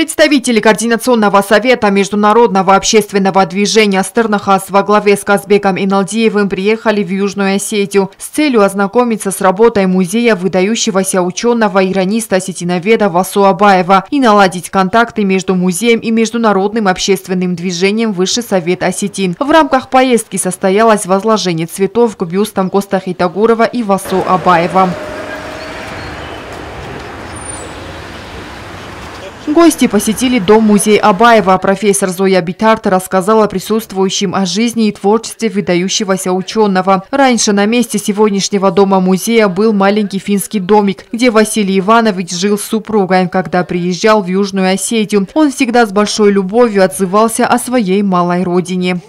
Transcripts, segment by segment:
Представители Координационного совета Международного общественного движения «Стырнахас» во главе с Казбеком Иналдиевым приехали в Южную Осетию с целью ознакомиться с работой музея выдающегося ученого-ирониста-осетиноведа Васу Абаева и наладить контакты между музеем и Международным общественным движением Высший совет осетин. В рамках поездки состоялось возложение цветов к бюстам Коста Хитагурова и Васу Абаева. Гости посетили дом-музей Абаева. Профессор Зоя Битарта рассказала присутствующим о жизни и творчестве выдающегося ученого. Раньше на месте сегодняшнего дома-музея был маленький финский домик, где Василий Иванович жил с супругой, когда приезжал в Южную Осетию. Он всегда с большой любовью отзывался о своей малой родине.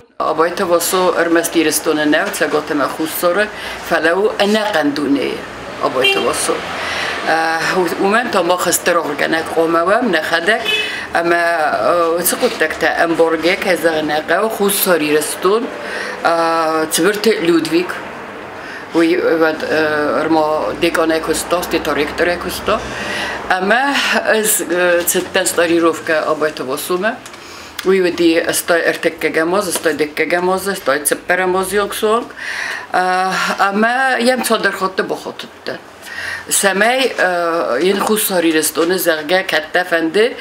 ومن تا ما خسته رو گنک قومم نخدک اما سقط تکت امبارگه که زغنقه و خوش ساری رستون تبرت لودویک و ارما دیگانه کستاست تاریکتره کستا اما از ستن ستاری روف که آبایت واسومه ویودی استای ارتک گماز استای دک گماز استای سپر مازیاکسونگ اما یم صادر خاطر بخاطر سمای این خوشاری رستون زرگه کتفنده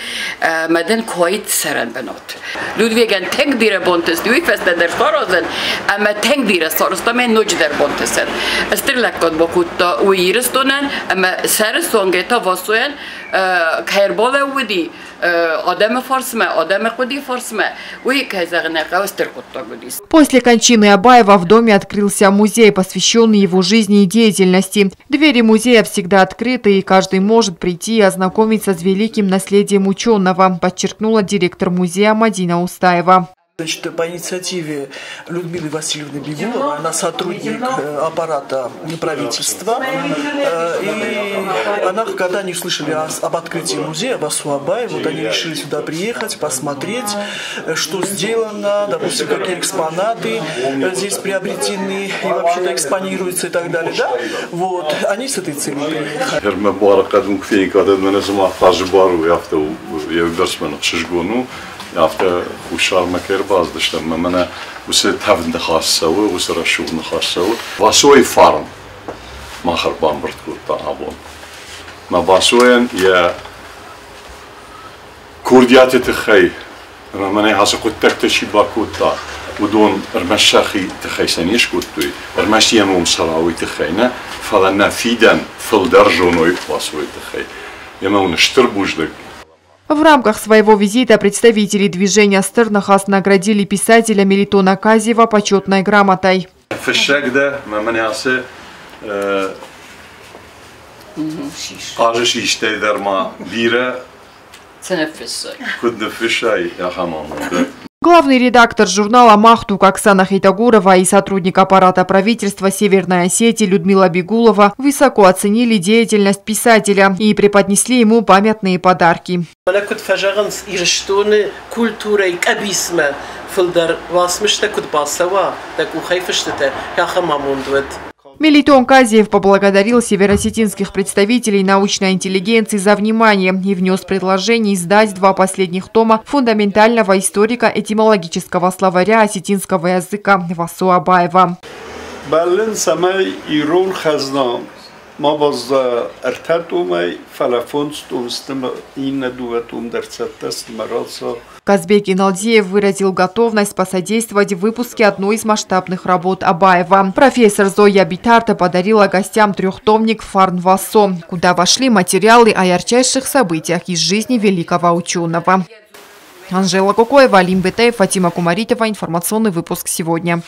مدن کویت سرن بنات لودویگن تنگ دیره بانتست دوی فست در فارازن اما تنگ دیره سارستا من نوج در بانتستن استرلکات با کوتا وی رستونن اما سر سونگتا واسوین کهرباله ودی آدم فارسمه آدم خودی فارسمه وی که زغنقه استرکوتا گودیست. После кончины Абаева в доме открылся музей, посвященный его жизни и деятельности. Двери музея всегда открыты, и каждый может прийти и ознакомиться с великим наследием ученого, подчеркнула директор музея Мадина Устаева. Значит, по инициативе Людмилы Васильевны Бегуловой, она сотрудник аппарата правительства, и она, когда они услышали об открытии музея Васу Абаева, вот они решили сюда приехать, посмотреть, что сделано, допустим, какие экспонаты здесь приобретены и вообще-то экспонируются и так далее, да? Вот, они с этой целью приехали. after خوشحال مکر باز داشتم من واسه تفند خاصه و واسه رشوق خاصه و واسوی فارم ما خربان برد کوتا عبون ما واسوین یا کوردیات تخی من هاس کوتک تشی با کوتا ودون ارمشاخی تخی سنیش کوتوی ارمشی امام سراوی تخی نه فلنا فیدن فل درجونوی واسوی تخی یمون شتر بوجدک. В рамках своего визита представители движения «Стырнахас» наградили писателя Мелитона Казиева почетной грамотой. Главный редактор журнала «Махтук» Оксана Хитагурова и сотрудник аппарата правительства Северной Осетии Людмила Бегулова высоко оценили деятельность писателя и преподнесли ему памятные подарки. Мелитон Казиев поблагодарил североосетинских представителей научной интеллигенции за внимание и внес предложение издать 2 последних тома фундаментального историко-этимологического словаря осетинского языка Васу Абаева. Казбек Иналдиев выразил готовность посодействовать в выпуске одной из масштабных работ Абаева. Профессор Зоя Битарта подарила гостям 3-томник «Фарн Васо», куда вошли материалы о ярчайших событиях из жизни великого ученого. Анжела Кукоева, Алим Бетаев, Фатима Кумаритова. Информационный выпуск сегодня.